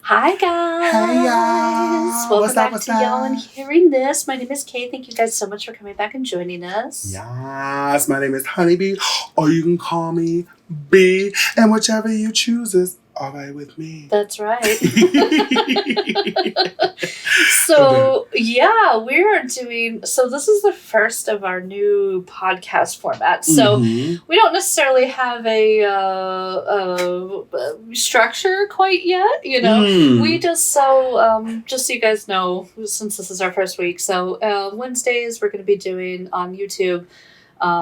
Hi guys! Hey y'all! Welcome back to Y'all and Hearing This. My name is Kay. Thank you guys so much for coming back and joining us. Yes, my name is Honeybee, or you can call me B, and whichever you choose is alright with me. That's right. So, yeah, we're doing... So this is the first of our new podcast format. So we don't necessarily have a structure quite yet, you know. We just so you guys know, since this is our first week, so Wednesdays we're going to be doing on YouTube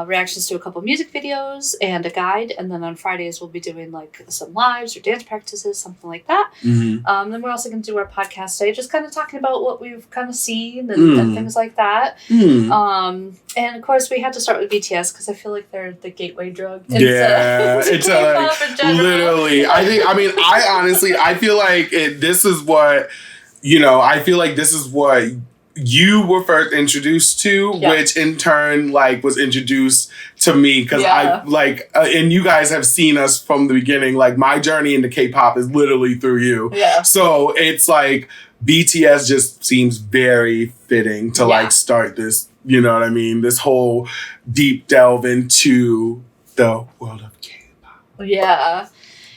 reactions to a couple music videos and a guide, and then on Fridays we'll be doing like some lives or dance practices, something like that. Then we're also going to do our podcast today, just kind of talking about what we've kind of seen and things like that. And of course we had to start with BTS because I feel like they're the gateway drug. Yeah, it's literally. I honestly feel like this is what, you know, I feel like this is what you were first introduced to, which in turn was introduced to me because and you guys have seen us from the beginning. Like my journey into K-pop is literally through you. Yeah. So it's like BTS just seems very fitting to start this, you know what I mean? This whole deep delve into the world of K-pop. Yeah.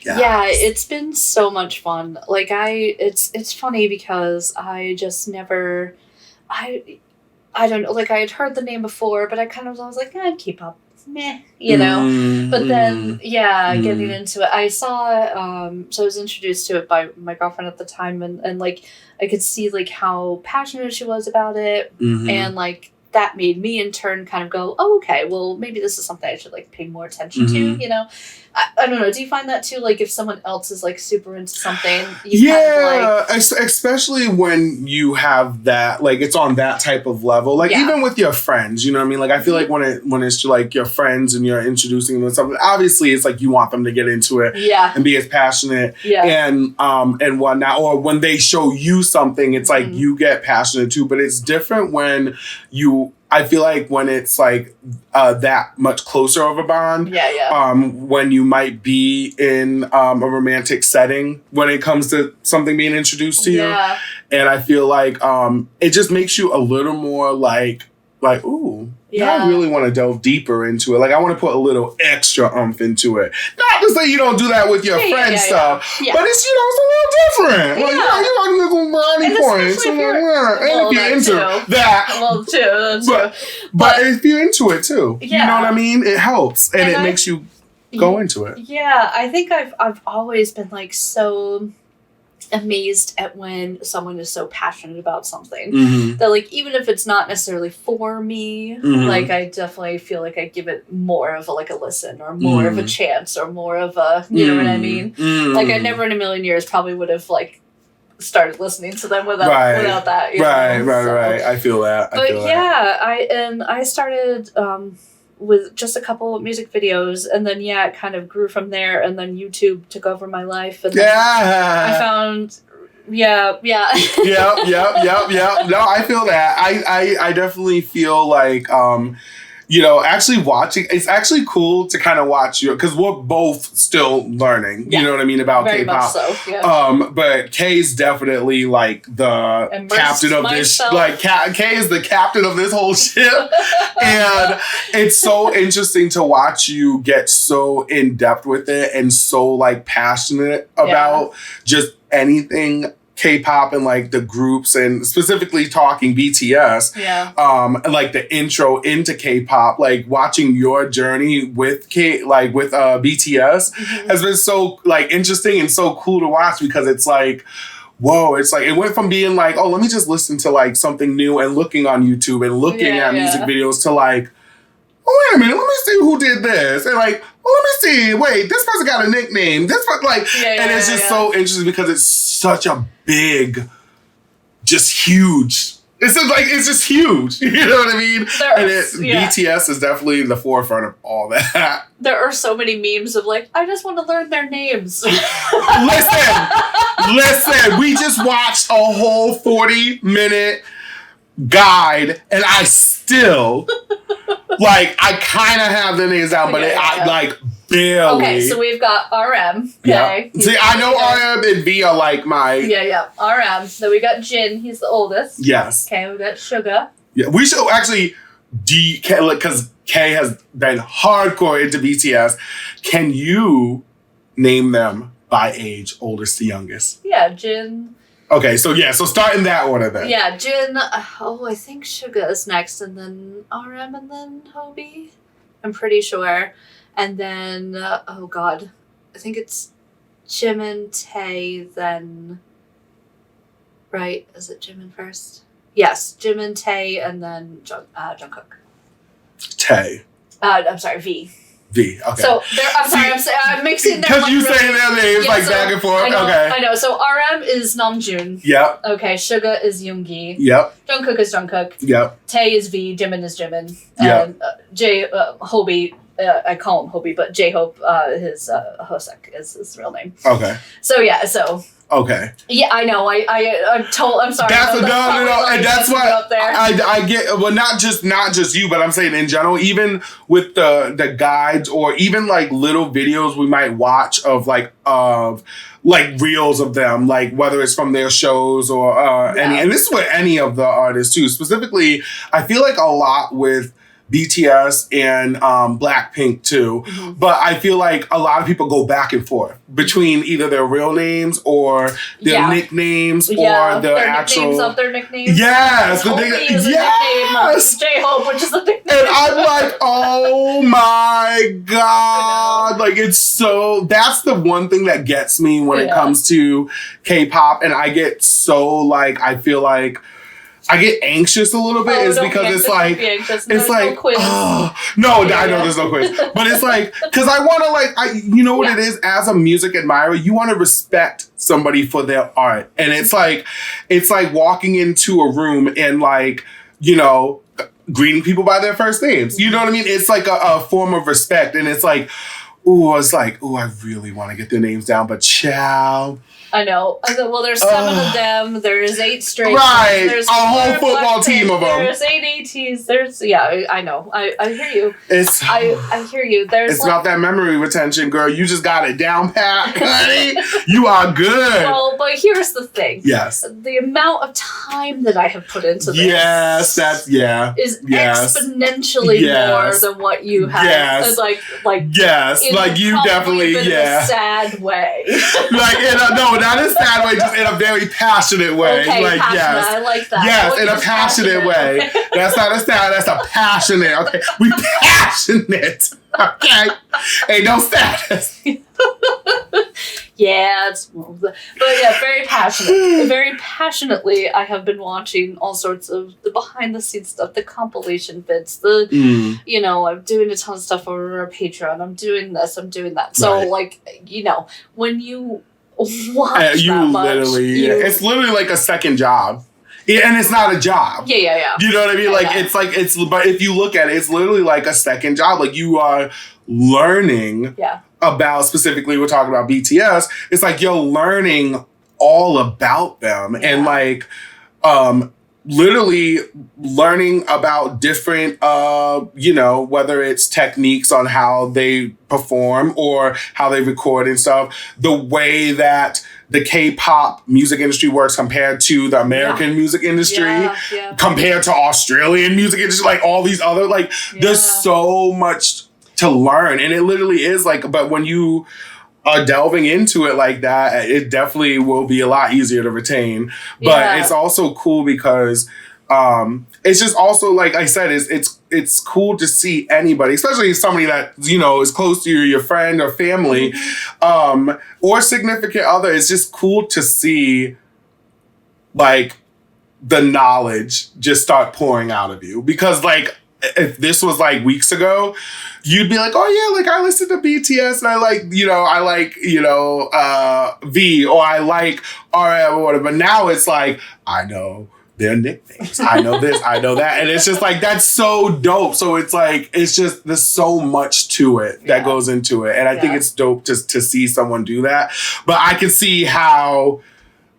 Yes. Yeah, it's been so much fun. Like it's funny because I just never... I don't know, like I had heard the name before, but I kind of was like, K-pop, meh, you know? But then, getting into it, I saw, so I was introduced to it by my girlfriend at the time, and like, I could see, like, how passionate she was about it, and, like, that made me in turn kind of go, oh, okay, well, maybe this is something I should, like, pay more attention to, you know? I don't know. Do you find that too? Like, if someone else is like super into something, you kind of like... especially when you have that, like, it's on that type of level. Like, even with your friends, you know what I mean? Like, I feel like when it's like your friends and you're introducing them to something, obviously it's like you want them to get into it, and be as passionate, and whatnot. Or when they show you something, it's like you get passionate too. But it's different when you... I feel like when it's like that much closer of a bond, when you might be in a romantic setting when it comes to something being introduced to you. And I feel like it just makes you a little more like, ooh, I really want to delve deeper into it. Like, I want to put a little extra oomph into it. Not to say you don't do that with your friends stuff, but it's, you know, it's a little different. Like, you like little brownie points. And if you're into that. Well, too. That's true. But if you're into it, too. You know what I mean? It helps. And it makes you go into it. Yeah, I think I've always been, like, so... amazed at when someone is so passionate about something that, like, even if it's not necessarily for me, like, I definitely feel like I give it more of a listen or more of a chance or more of a, you know what I mean? Like, I never in a million years probably would have, like, started listening to them without that. You know? Right. I feel that. I started with just a couple of music videos, and then it kind of grew from there, and then YouTube took over my life, and then I found Yep. No, I feel that. I definitely feel like you know, actually watching, it's actually cool to kind of watch you, because we're both still learning, you know what I mean, about very K-pop. Much so, but Kay's definitely like the captain of this, like Kay is the captain of this whole ship. And it's so interesting to watch you get so in depth with it and so like passionate about just anything K-pop and like the groups, and specifically talking BTS, and like the intro into K-pop, like watching your journey with BTS has been so like interesting and so cool to watch, because it's like, whoa, it's like, it went from being like, oh, let me just listen to like something new and looking on YouTube and looking at music videos to like, oh, wait a minute, let me see who did this. And like, oh, let me see, wait, this person got a nickname. This one, like, and it's just so interesting because it's such a big, just huge. It's just huge. You know what I mean? BTS is definitely the forefront of all that. There are so many memes of like, I just want to learn their names. Listen, we just watched a whole 40-minute guide, and I still, like, I kind of have the names out, but I like Barely. Okay, so we've got RM. Okay. Yeah. See, I know RM and V are like my... Yeah. RM. Then we got Jin. He's the oldest. Yes. Okay, we got Suga. Yeah, we should actually... Because K has been hardcore into BTS. Can you name them by age, oldest to youngest? Yeah, Jin... Okay, so start in that order then. Yeah, Jin... I think Suga is next, and then RM, and then Hobie. I'm pretty sure. And then, I think it's Jimin, Tae, then... Right? Is it Jimin first? Yes, Jimin, Tae, and then Jungkook. Tae. I'm sorry, V. V, okay. So, I'm mixing them. Because you saying their names back and forth? I know. So, RM is Namjoon. Yep. Okay, Suga is Yoongi. Yep. Jungkook is Jungkook. Yep. Tae is V, Jimin is Jimin. Yep. And Hobie... I call him Hobie, but J-Hope, his Hosek is his real name. Okay. Okay. Yeah, I know. I'm sorry. That's no, and that's what I get. Well, not just you, but I'm saying in general, even with the guides or even like little videos we might watch of reels of them, like whether it's from their shows or any, and this is with any of the artists too. Specifically, I feel like a lot with BTS and Blackpink too. Mm-hmm. But I feel like a lot of people go back and forth between either their real names or their nicknames or their actual nicknames of their nicknames. Yes, the nickname is a nickname. J-Hope, which is a nickname. And I'm like, oh my god! Like it's so. That's the one thing that gets me when it comes to K-pop, and I get so like I feel like. I get anxious a little bit is because it's like, I know there's no quiz, but it's like, cause I want to it is as a music admirer, you want to respect somebody for their art. And it's like walking into a room and greeting people by their first names. You know what I mean? It's like a form of respect. And it's like, I really want to get their names down, but ciao. I know. Well, there's 7 of them. There's 8 straight. Right. There's a whole football team of them. There's 8 ATs. I know. I hear you. I hear you. It's not that memory retention, girl. You just got it down pat, honey. You are good. Well, but here's the thing. Yes. The amount of time that I have put into this. Yes, is exponentially more than what you have. Yes. It's like yes, like you definitely in a sad way. Not in a sad way, just in a very passionate way. Okay, passionate. Yes. I like that. Yes, in a passionate way. That's not a sad, that's a passionate. Okay. We passionate. Okay. Ain't no status. Very passionate. Very passionately, I have been watching all sorts of the behind the scenes stuff, the compilation bits, I'm doing a ton of stuff over our Patreon. I'm doing this, I'm doing that. So, when you watch that much, it's literally like a second job. And it's not a job. Yeah. You know what I mean? But if you look at it, it's literally like a second job. Like you are learning about, specifically we're talking about BTS. It's like you're learning all about them and literally learning about different, whether it's techniques on how they perform or how they record and stuff, the way that the K-pop music industry works compared to the American music industry, compared to Australian music industry, like all these other, there's so much to learn. And it literally is but when you are delving into it like that, it definitely will be a lot easier to retain. But it's also cool because it's just also, like I said, it's cool to see anybody, especially somebody that, is close to you, your friend or family, or significant other. It's just cool to see, the knowledge just start pouring out of you. Because, if this was, weeks ago, you'd be like, oh, yeah, I listen to BTS and I like V, or I like RM or whatever. But now it's I know their nicknames. I know this, I know that. And it's just that's so dope. So it's there's so much to it that goes into it. And I think it's dope to see someone do that. But I can see how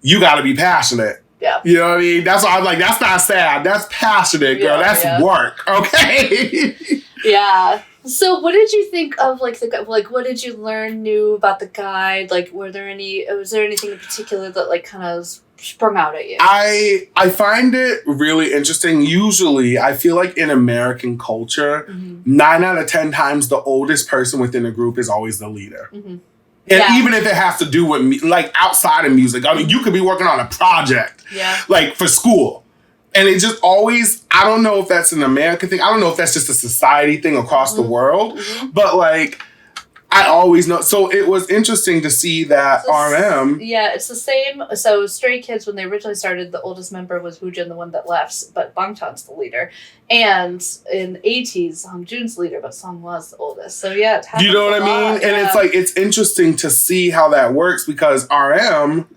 you got to be passionate. Yeah. You know what I mean? That's why I'm that's not sad. That's passionate, girl. That's work. Okay? Yeah. So what did you think of like what did you learn new about the guide? Like was there anything in particular that like kind of sprung out at you? I find it really interesting. Usually I feel like in American culture, 9 out of 10 times the oldest person within a group is always the leader. And even if it has to do with like outside of music, I mean, you could be working on a project, like for school. And it just always, I don't know if that's an American thing. I don't know if that's just a society thing across the world. But like, I always know. So it was interesting to see that RM. Yeah, it's the same. So Stray Kids, when they originally started, the oldest member was Woojin, the one that left, but Bangtan's the leader. And in 80s, Hongjoon's the leader, but Sungwa's the oldest. So yeah, it happens. You know what I mean? And it's like, it's interesting to see how that works because RM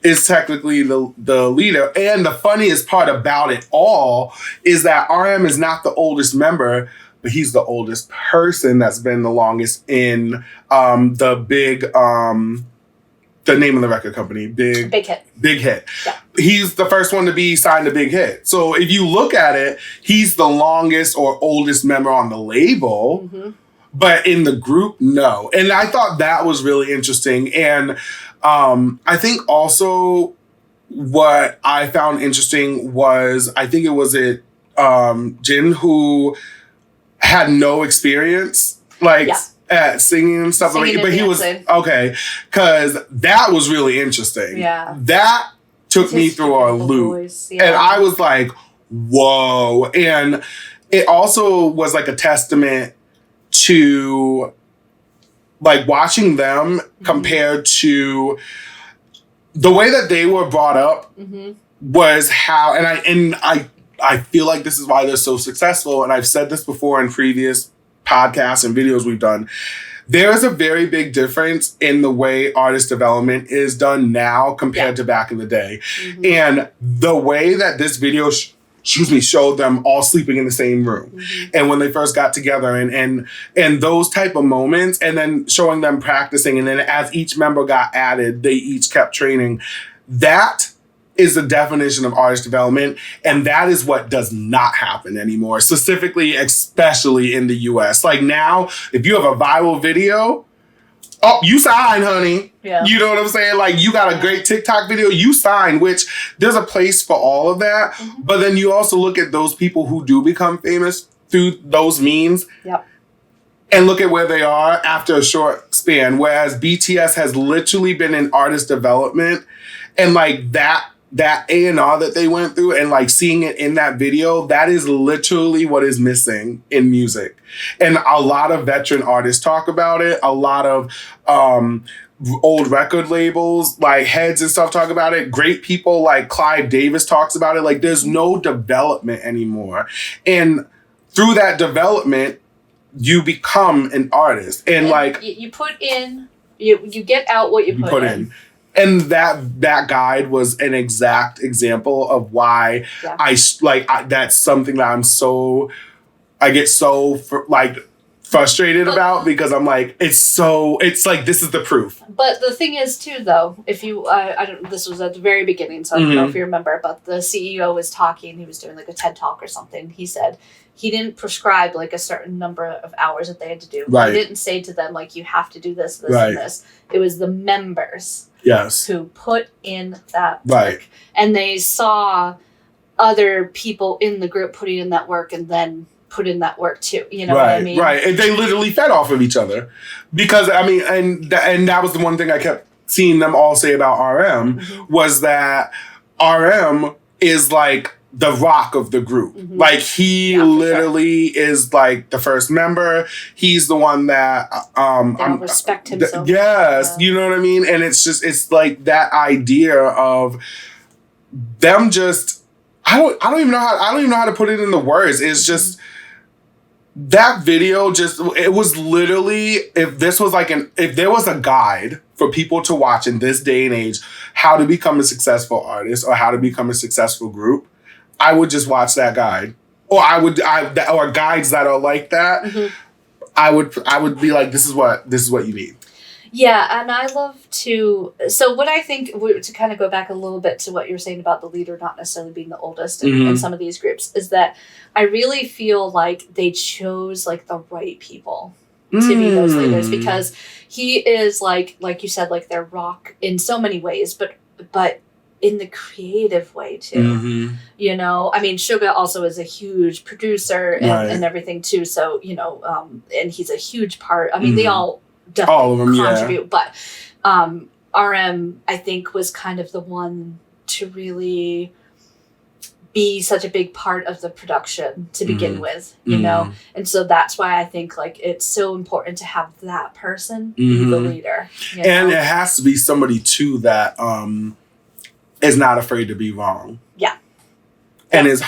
is technically the leader. And the funniest part about it all is that RM is not the oldest member, but he's the oldest person that's been the longest in the name of the record company, Big Hit. Big Hit. Yeah. He's the first one to be signed to Big Hit. So if you look at it, he's the longest or oldest member on the label. But in the group, no. And I thought that was really interesting. And I think also what I found interesting was, I think it was Jin who had no experience, like at singing and stuff. But he was, okay, because that was really interesting. Yeah. That took me through a loop. And I was like, whoa. And it also was like a testament to like watching them compared to the way that they were brought up was how, and I feel like this is why they're so successful. And I've said this before in previous podcasts and videos we've done. There is a very big difference in the way artist development is done now compared to back in the day. And the way that this video showed them all sleeping in the same room. And when they first got together and those type of moments, and then showing them practicing. And then as each member got added, they each kept training. That is the definition of artist development. And that is what does not happen anymore, specifically, especially in the US. Like now, if you have a viral video, oh, you sign, honey. Yeah. You know what I'm saying? Like, you got a great TikTok video, you sign, which there's a place for all of that. But then you also look at those people who do become famous through those means. And look at where they are after a short span. Whereas BTS has literally been in artist development. And like that A&R that they went through and like seeing it in that video, that is literally what is missing in music. And a lot of veteran artists talk about it. A lot of old record labels like heads and stuff talk about it. Great people like Clive Davis talks about it. Like there's no development anymore. And through that development, you become an artist. And like you put in, you get out what you put in. And that guide was an exact example of why that's something that I get so frustrated about, because I'm like, it's like, this is the proof. But the thing is too, though, if you, this was at the very beginning, so I don't know if you remember, but the CEO was talking, he was doing like a TED Talk or something. He said he didn't prescribe like a certain number of hours that they had to do. He didn't say to them, like, you have to do this, and this. It was the members. Who put in that work. And they saw other people in the group putting in that work and then put in that work too. You know what I mean? Right. And they literally fed off of each other. Because, I mean, and that was the one thing I kept seeing them all say about RM was that RM is like the rock of the group. Like he literally is like the first member. He's the one that respect himself. You know what I mean? And it's like that idea of them just I don't even know how to put it in the words. It's just that video it was literally, if there was a guide for people to watch in this day and age, how to become a successful artist or how to become a successful group, I would just watch that guide, or or guides that are like that. I would be like, this is what you need. Yeah, and I love to. So what I think to kind of go back a little bit to what you're saying about the leader not necessarily being the oldest in some of these groups is that I really feel like they chose like the right people to be those leaders, because he is like you said, like they're rock in so many ways, but in the creative way too. You know, I mean, Suga also is a huge producer and everything too. So, you know, and he's a huge part. I mean, they all definitely contribute, but RM, I think, was kind of the one to really be such a big part of the production to begin with, you know? And so that's why I think like it's so important to have that person be the leader. You know? And it has to be somebody too that is not afraid to be wrong. Yeah. And it's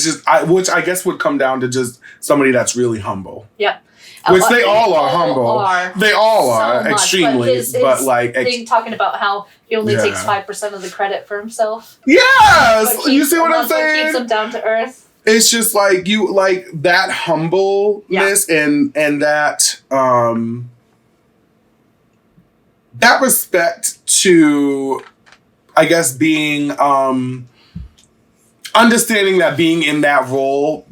just, which I guess would come down to just somebody that's really humble. Yep. Which they all are humble. They all are so extremely. But like thing talking about how he only takes 5% of the credit for himself. Yes, you see what I'm saying? Keeps him down to earth. It's just like you like that humbleness and that that respect to, I guess, being understanding that being in that role.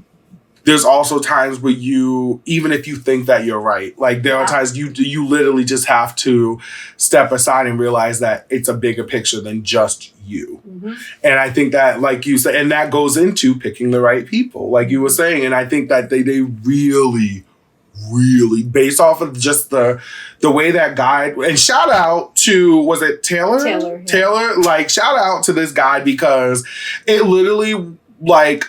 There's also times where you, even if you think that you're right, like there are times you literally just have to step aside and realize that it's a bigger picture than just you. And I think that, like you said, and that goes into picking the right people, like you were saying. And I think that they really, based off of just the way that guide, and shout out to, was it Taylor? Taylor, like shout out to this guide, because it literally like,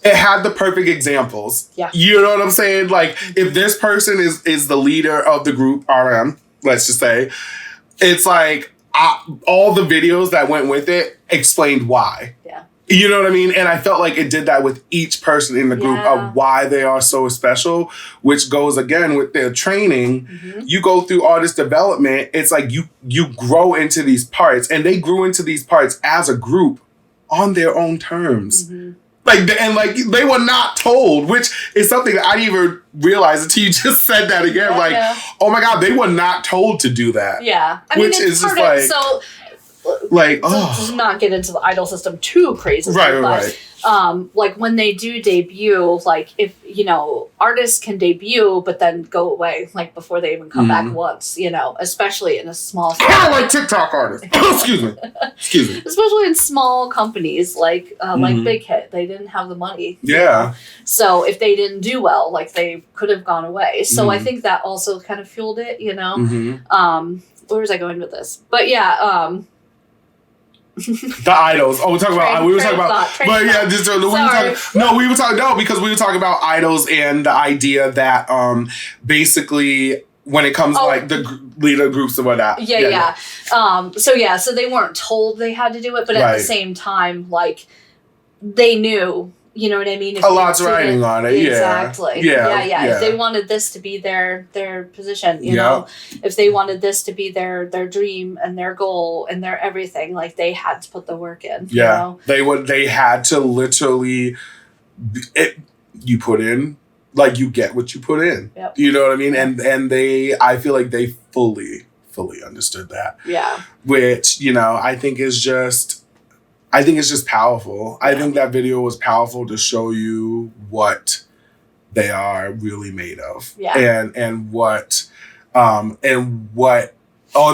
it had the perfect examples. Yeah. You know what I'm saying? Like, if this person is the leader of the group, RM, let's just say, it's like all the videos that went with it explained why. Yeah. You know what I mean? And I felt like it did that with each person in the group of why they are so special, which goes again with their training. You go through artist development. It's like you grow into these parts, and they grew into these parts as a group on their own terms. Like, and like, they were not told, which is something that I didn't even realize until you just said that again. Oh my God, they were not told to do that. Yeah. I mean, which is just like, so, like, to not get into the idol system too crazy. Right. Like when they do debut, like if, you know, artists can debut, but then go away, like before they even come back once, you know, especially in a small. Kind of like TikTok artists. Excuse me. Especially in small companies like Big Hit, they didn't have the money. Yeah. So if they didn't do well, like they could have gone away. So I think that also kind of fueled it, you know. Where was I going with this? But yeah. The idols. Oh, we were talking about. Because we were talking about idols and the idea that basically when it comes to like the leader groups and whatnot. Yeah. So they weren't told they had to do it, but at the same time, like they knew. You know what I mean? If a lot's riding on it. Exactly. Yeah. If they wanted this to be their position, you know, if they wanted this to be their dream and their goal and their everything, like they had to put the work in. Yeah. You know? They had to literally, you put in, like you get what you put in. Yep. You know what I mean? And I feel like they fully understood that. Yeah. Which, you know, I think it's just powerful. I think that video was powerful to show you what they are really made of. Yeah. And what or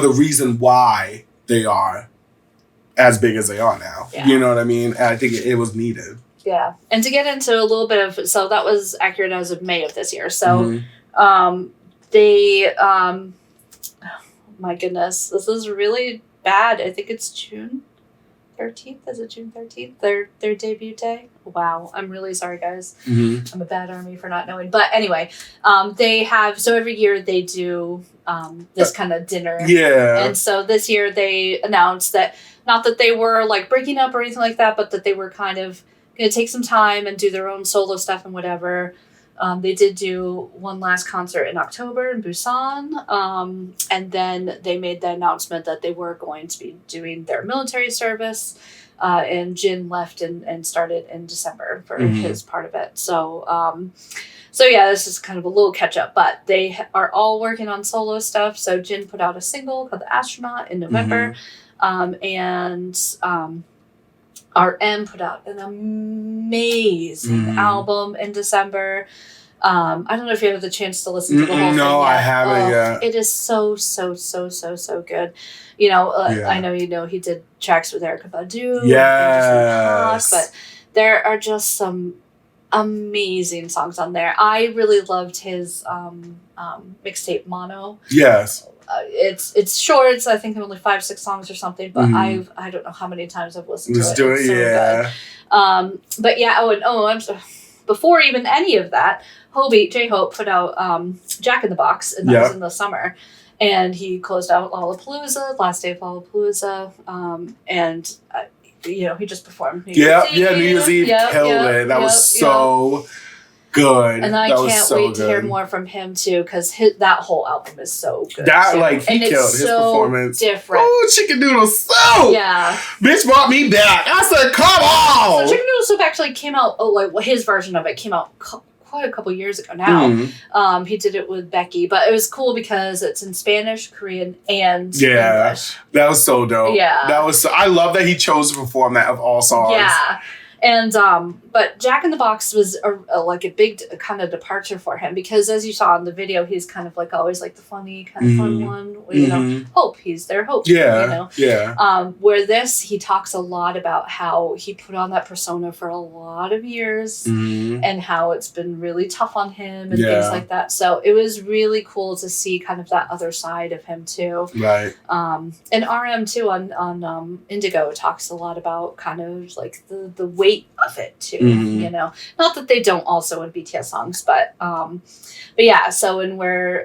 the reason why they are as big as they are now. Yeah. You know what I mean? And I think it was needed. Yeah. And to get into a little bit of, so that was accurate as of May of this year. So they my goodness, this is really bad. I think it's June 13th. Is it June 13th? Their debut day? Wow. I'm really sorry, guys. I'm a bad army for not knowing. But anyway, they have, so every year they do this kind of dinner. Yeah. And so this year they announced that, not that they were like breaking up or anything like that, but that they were kind of going to take some time and do their own solo stuff and whatever. They did do one last concert in October in Busan. And then they made the announcement that they were going to be doing their military service and Jin left and started in December for his part of it. So yeah, this is kind of a little catch up, but they are all working on solo stuff. So Jin put out a single called The Astronaut in November, and RM put out an amazing album in December. I don't know if you have the chance to listen to the whole thing. No, I haven't yet. It is so good. You know, I know he did tracks with Erykah Badu. Yes. But there are just some amazing songs on there. I really loved his mixtape Mono. Yes. It's short. It's I think only 5-6 songs or something. But I don't know how many times I've listened to it. It's so good. But yeah. I'm sorry. Before even any of that, J-Hope put out Jack in the Box, and that was in the summer. And he closed out Lollapalooza, last day of Lollapalooza, and he just performed New Year's Eve. New Year's Eve killed it. That was so good. And I can't wait to hear more from him too, because that whole album is so good. He killed his performance. Different. Oh, Chicken Noodle Soup! Yeah, bitch brought me back. I said, come on. So Chicken Noodle Soup actually came out. His version of it came out quite a couple years ago now. He did it with Becky, but it was cool because it's in Spanish, Korean, and English. That was so dope. Yeah, I love that he chose to perform that of all songs. Yeah. And but Jack in the Box was a big kind of departure for him, because as you saw in the video, he's kind of always the funny kind of fun one. Hope, he's their hope. Where this, he talks a lot about how he put on that persona for a lot of years and how it's been really tough on him and things like that. So it was really cool to see kind of that other side of him too. Right. And RM too on Indigo talks a lot about kind of the weight of it too, not that they don't also in BTS songs, but yeah. So when we're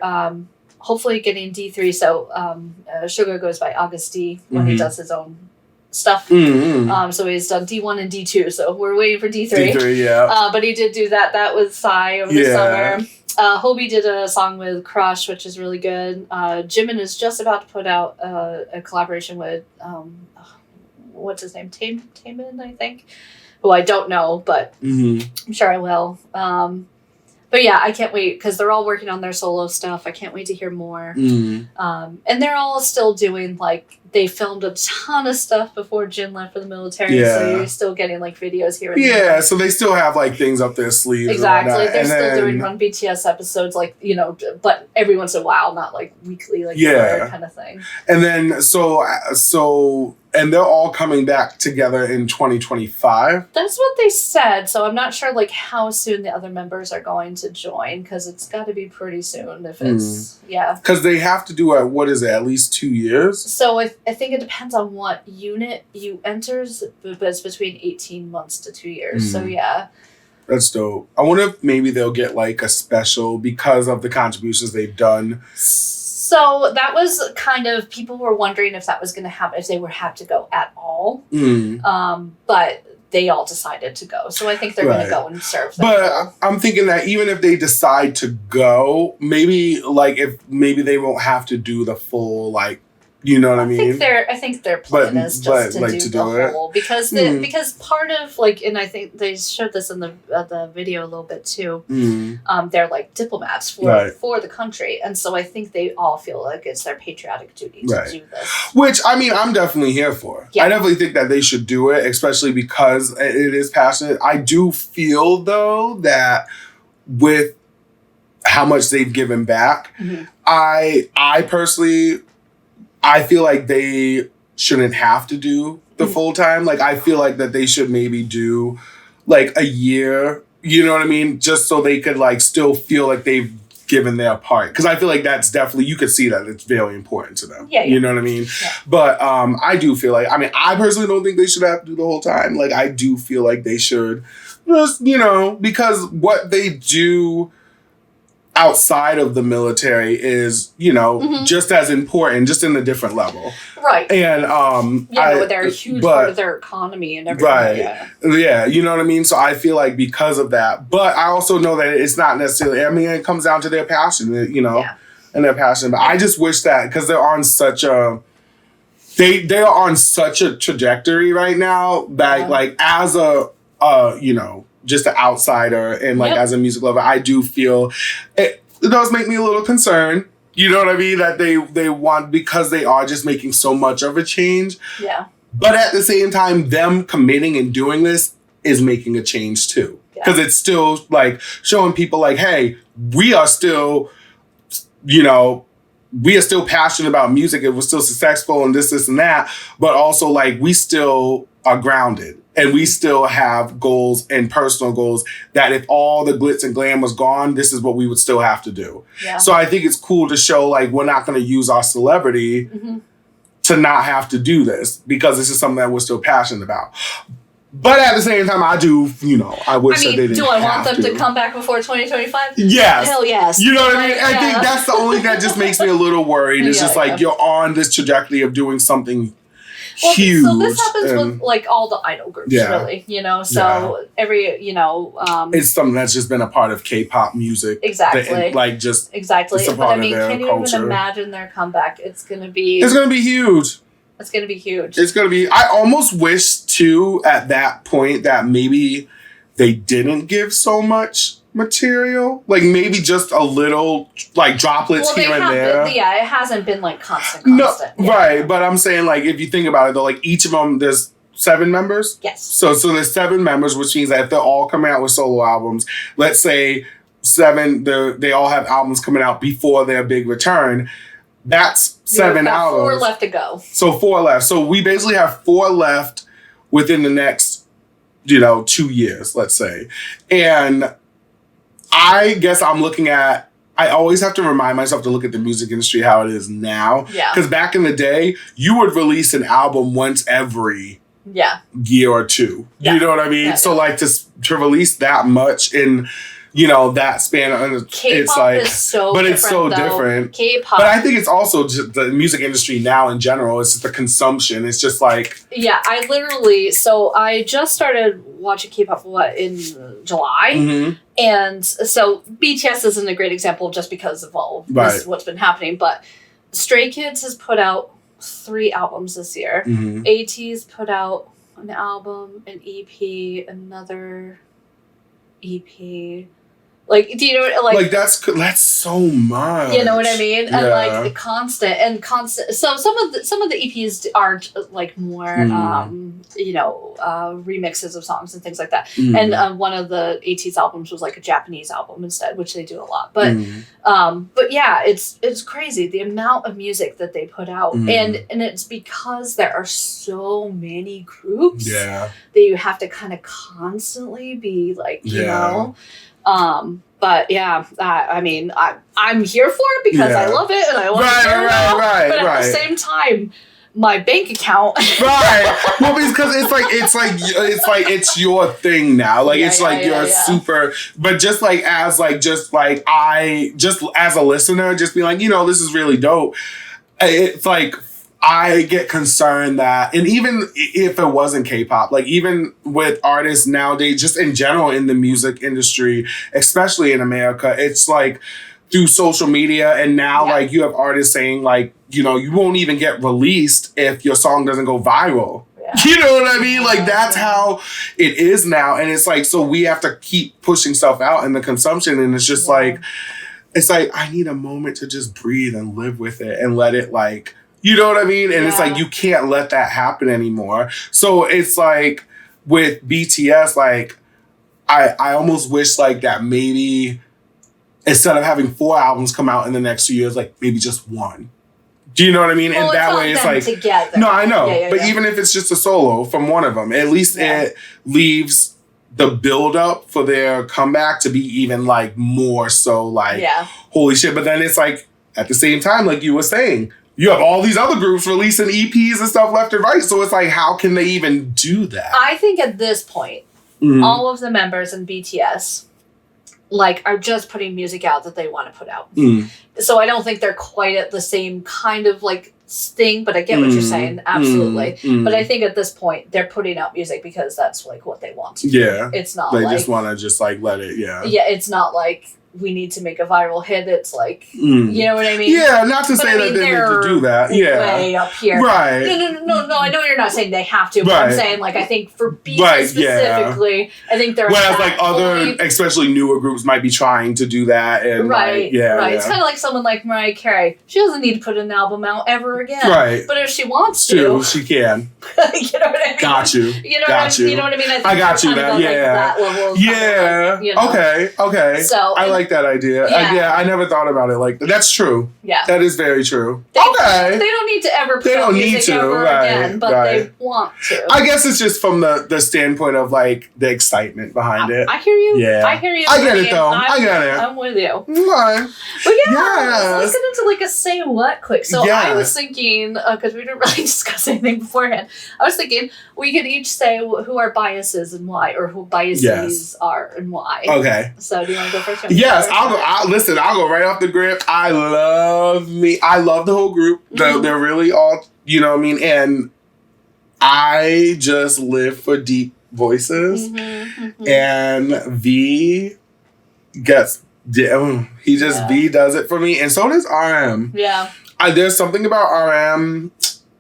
hopefully getting D3, so Sugar goes by August D when he does his own stuff. So he's done D1 and D2, so we're waiting for D3. But he did do that with Psy over the summer. Hobie did a song with Crush, which is really good. Jimin is just about to put out a collaboration with what's his name, Taemin, I think, who I don't know, but I'm sure I will. But yeah, I can't wait, because they're all working on their solo stuff. I can't wait to hear more. And they're all still doing, they filmed a ton of stuff before Jin left for the military, so you're still getting videos here and there. Yeah, so they still have things up their sleeves. Exactly. They're still doing Run BTS episodes, but every once in a while, not weekly, kind of thing. And then, and they're all coming back together in 2025? That's what they said. So I'm not sure how soon the other members are going to join, because it's got to be pretty soon if it's, Because they have to do, at least 2 years? So I think it depends on what unit you enters, but it's between 18 months to 2 years. So yeah. That's dope. I wonder if maybe they'll get a special because of the contributions they've done. So that was kind of, people were wondering if that was going to happen, if they would have to go at all. But they all decided to go. So I think they're going to go and serve them. But I'm thinking that even if they decide to go, maybe maybe they won't have to do the full you know what I mean? I think their plan is just to do the whole, because because part of and I think they showed this in the video a little bit too. They're diplomats for the country, and so I think they all feel it's their patriotic duty to do this. Which I'm definitely here for. Yeah. I definitely think that they should do it, especially because it is passionate. I do feel though that with how much they've given back, I personally, I feel like they shouldn't have to do the full time. I feel like that they should maybe do a year, you know what I mean? Just so they could still feel like they've given their part. Because I feel like that's definitely, you could see that it's very important to them. Yeah. You know what I mean? Yeah. But I do feel I personally don't think they should have to do the whole time. I do feel like they should just, because what they do outside of the military is, just as important, just in a different level. Right. And but they're a huge part of their economy and everything. Right. Yeah, you know what I mean? So I feel like because of that. But I also know that it's not necessarily, it comes down to their passion, and their passion. But I just wish that, because they're on such a they are on such a trajectory right now that like as a just an outsider and like as a music lover, I do feel it does make me a little concerned. You know what I mean? That they want, because they are just making so much of a change. Yeah. But at the same time, them committing and doing this is making a change too. Because it's still like showing people like, hey, we are still passionate about music and we're still successful and this and that. But also like we still are grounded. And we still have goals and personal goals that if all the glitz and glam was gone, this is what we would still have to do. Yeah. So I think it's cool to show like we're not going to use our celebrity to not have to do this because this is something that we're still passionate about. But at the same time, I do, I wish that they didn't. Do I want them to come back before 2025? Yes. Hell yes. You know what I mean? I think that's the only thing that just makes me a little worried. It's just like you're on this trajectory of doing something huge. So this happens with like all the idol groups, really, so every, it's something that's just been a part of K-pop music. Exactly. Exactly. But I mean, can you even imagine their comeback? It's going to be huge. It's going to be huge. It's going to be, I almost wish too at that point that maybe they didn't give so much material, like maybe just a little like droplets here and there. It hasn't been like constant. Right, but I'm saying like if you think about it though, like each of them, there's 7 members. Yes. So there's 7 members, which means that if they're all coming out with solo albums, let's say 7, they all have albums coming out before their big return. That's 7 albums. 4 left to go. So 4 left. So we basically have 4 left within the next, 2 years, let's say, and I guess I'm looking at, I always have to remind myself to look at the music industry how it is now. Yeah. Because back in the day, you would release an album once every year or 2. Yeah. You know what I mean? Yeah, so like to release that much in, that span, K-pop it's like, is so but different, it's so different. K-pop. But I think it's also just the music industry now in general. It's just the consumption. It's just like. Yeah, I just started watching K-pop in July. Mm-hmm. And so BTS isn't a great example just because of all what's been happening. But Stray Kids has put out 3 albums this year. Mm-hmm. AT's put out an album, an EP, another EP. Like, do you know, like that's so much. You know what I mean? Yeah. And like constant. So some of the EPs are like more, remixes of songs and things like that. Mm. And one of the AT's albums was like a Japanese album instead, which they do a lot. But but yeah, it's crazy the amount of music that they put out, and it's because there are so many groups that you have to kind of constantly be like, you know. But yeah, I mean, I'm here for it because I love it and I want to hear it out. But at the same time, my bank account. Right. Well, because it's your thing now. Like you're super. But just as a listener, just be like, this is really dope. It's like. I get concerned that, and even if it wasn't K-pop, like even with artists nowadays, just in general in the music industry, especially in America, it's like through social media, and now like you have artists saying like, you won't even get released if your song doesn't go viral. Yeah. You know what I mean? Like that's how it is now, and it's like so we have to keep pushing stuff out in the consumption, and it's just like it's like I need a moment to just breathe and live with it and let it like. You know what I mean? And it's like, you can't let that happen anymore. So it's like with BTS, like I almost wish like that maybe instead of having 4 albums come out in the next 2 years, like maybe just 1. Do you know what I mean? Well, and that way it's like, together. No, I know. But even if it's just a solo from one of them, at least it leaves the build up for their comeback to be even like more so like, holy shit. But then it's like at the same time, like you were saying, you have all these other groups releasing EPs and stuff left and right. So it's like, how can they even do that? I think at this point, all of the members in BTS like are just putting music out that they want to put out. So I don't think they're quite at the same kind of like thing, but I get what you're saying. Absolutely. But I think at this point, they're putting out music because that's like what they want to do. Yeah. It's not they just want to just like let it, Yeah, it's not like we need to make a viral hit. It's like, you know what I mean? Yeah, not to say that they need to do that. Yeah. Way up here. Right. No, I know you're not saying they have to, but I'm saying, like, I think for BTS specifically, I think they're whereas, like, other, especially newer groups might be trying to do that. And right. It's kind of like someone like Mariah Carey. She doesn't need to put an album out ever again. Right. But if she wants to. She can. You know what I mean? Got you. You know what I mean? I got you. That, that level of Okay. So I like that idea. I never thought about it like that. That's true. Yeah. That is very true. They don't need to ever put out music ever again, but they want to. I guess it's just from the standpoint of, like, the excitement behind it. I hear you. Yeah. I hear you. I get it, though. I get it. I'm with you. Okay. But let's get into, like, a say what quick. So I was thinking, because we didn't really discuss anything beforehand, I was thinking we could each say who our biases and why, or who biases are and why. Okay. So do you want to go first? Yes, I'll go right off the grip. I love the whole group. They're really all, you know what I mean? And I just live for deep voices. And V gets, V does it for me. And so does RM. Yeah. There's something about RM.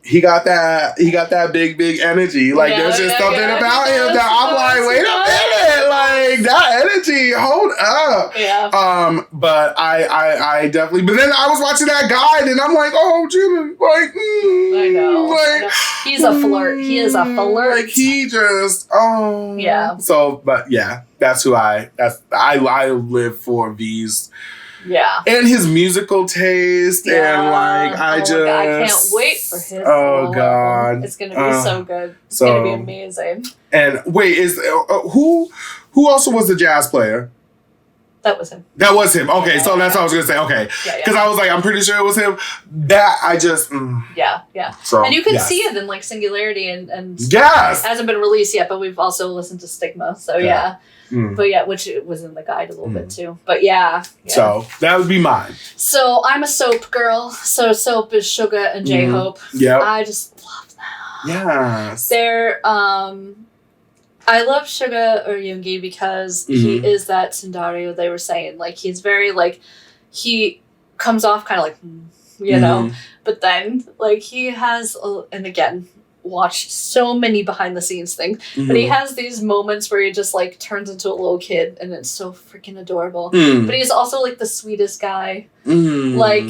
He got that big energy. Like, there's just something about him that I'm like, wait a minute, like, that energy, hold up. Yeah. But I definitely. But then I was watching that guide, and I'm like, oh, Jimmy, like, I know. Like, he's a flirt. He is a flirt. Like, he just, yeah. So, but yeah, that's who I live for. V's. Yeah. And his musical taste, and like, I can't wait for his. Oh God, it's gonna be so good. It's gonna be amazing. And wait, is who also was the jazz player? That was him. That was him. Okay, so that's what I was gonna say. Okay, because I was like, I'm pretty sure it was him. That I just. Yeah. So, and you can see it in, like, Singularity and yes, it hasn't been released yet, but we've also listened to Stigma. So yeah. But which was in the guide a little bit too. But yeah. So that would be mine. So I'm a Soap girl. So Soap is Suga and J-Hope. Yeah. I just love them. Yes. They're I love Suga or Yoongi because he is that Tsundario they were saying. Like, he's very, like, he comes off kind of like, you know, but then, like, he has, and again, watched so many behind the scenes things, but he has these moments where he just, like, turns into a little kid, and it's so freaking adorable. But he's also, like, the sweetest guy. Like,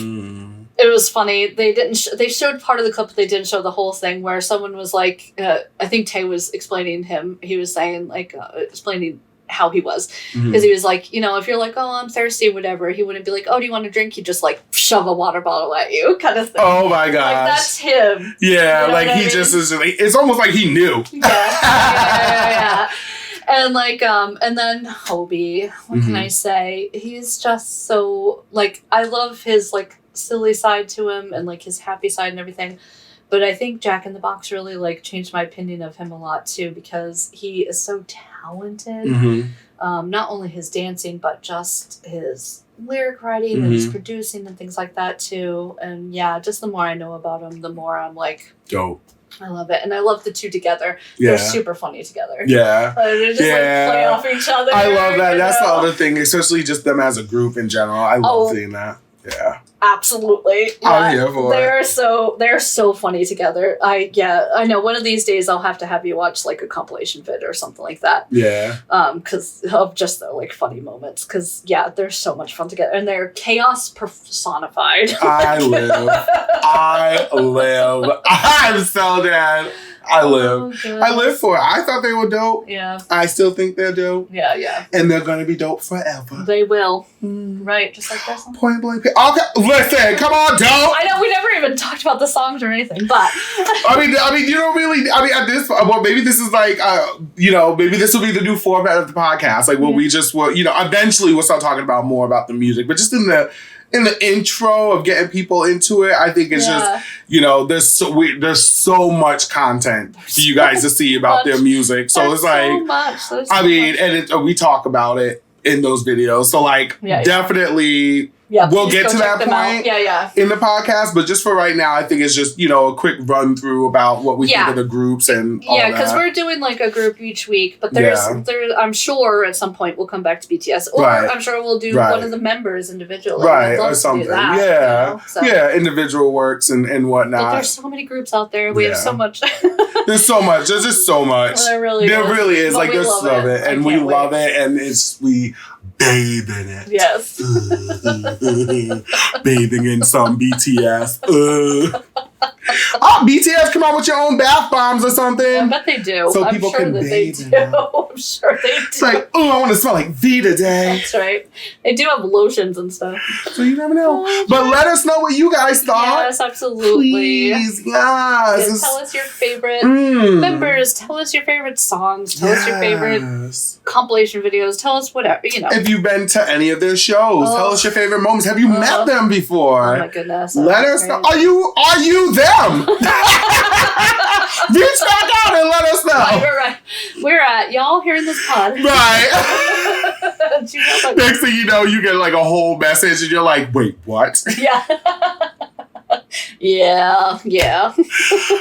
it was funny. They they showed part of the clip, but they didn't show the whole thing, where someone was like, I think Tay was explaining him. He was saying, like, explaining how he was, because he was like, you know, if you're like, oh, I'm thirsty, whatever, he wouldn't be like, oh, do you want a drink? He'd just, like, shove a water bottle at you, kind of thing. Oh my gosh, like, that's him. Yeah, you know, like, he just is. It's almost like he knew. Yeah. And, like, and then Hobie, what can I say? He's just so, like, I love his, like, silly side to him and, like, his happy side and everything. But I think Jack in the Box really, like, changed my opinion of him a lot too, because he is so talented. Not only his dancing, but just his lyric writing and his producing and things like that too. And yeah, just the more I know about him, the more I'm like, dope. I love it. And I love the two together. Yeah. They're super funny together. Yeah. They just like play off each other. I love that. That's the other thing, especially just them as a group in general. I love seeing that. Yeah. Absolutely. Yeah. I'm here for it. They're so funny together. I know. One of these days I'll have to have you watch, like, a compilation vid or something like that. Yeah. Because of just their, like, funny moments. Because they're so much fun together, and they're chaos personified. I live. I'm so dead. I live for it. I thought they were dope. Yeah. I still think they're dope. Yeah. And they're going to be dope forever. They will. Right. Just like this one. Point blank. Okay. Listen. Come on, dope. I know we never even talked about the songs or anything, but. I mean, you don't really. I mean, at this. Well, maybe this is like, maybe this will be the new format of the podcast. Like, where we just will, eventually we'll start talking about more about the music, but just in the intro of getting people into it, I think it's just, there's so much content for you guys to see about their music. So it's like, we talk about it in those videos. So, like, definitely Yeah, we'll get to that point yeah. in the podcast. But just for right now, I think it's just, a quick run through about what we think of the groups and all that. Yeah, because we're doing like a group each week. But there's I'm sure at some point we'll come back to BTS. Or I'm sure we'll do one of the members individually. Right, or something. Individual works and whatnot. But there's so many groups out there. We have so much. There's so much. There's just so much. There really is. But Like, there's so much. And we love it. And we bathe in it. Yes. Bathing in some BTS. BTS come out with your own bath bombs or something. I bet they do. So people can bathe in them. I'm sure they do. It's like, I want to smell like V today. That's right. They do have lotions and stuff. So you never know. But let us know what you guys thought. Yes, absolutely. Please, yes. Tell us your favorite members. Tell us your favorite songs. Tell us your favorite compilation videos. Tell us whatever, If you've been to any of their shows, tell us your favorite moments. Have you met them before? Oh my goodness. Let us know. Are you them? Reach back out and let us know. Right. We're at y'all hearing this pod. Right. Next thing you know, you get like a whole message and you're like, wait, what? Yeah.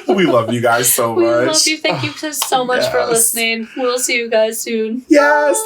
We love you guys so much. We love you. Thank you so much for listening. We'll see you guys soon. Yes.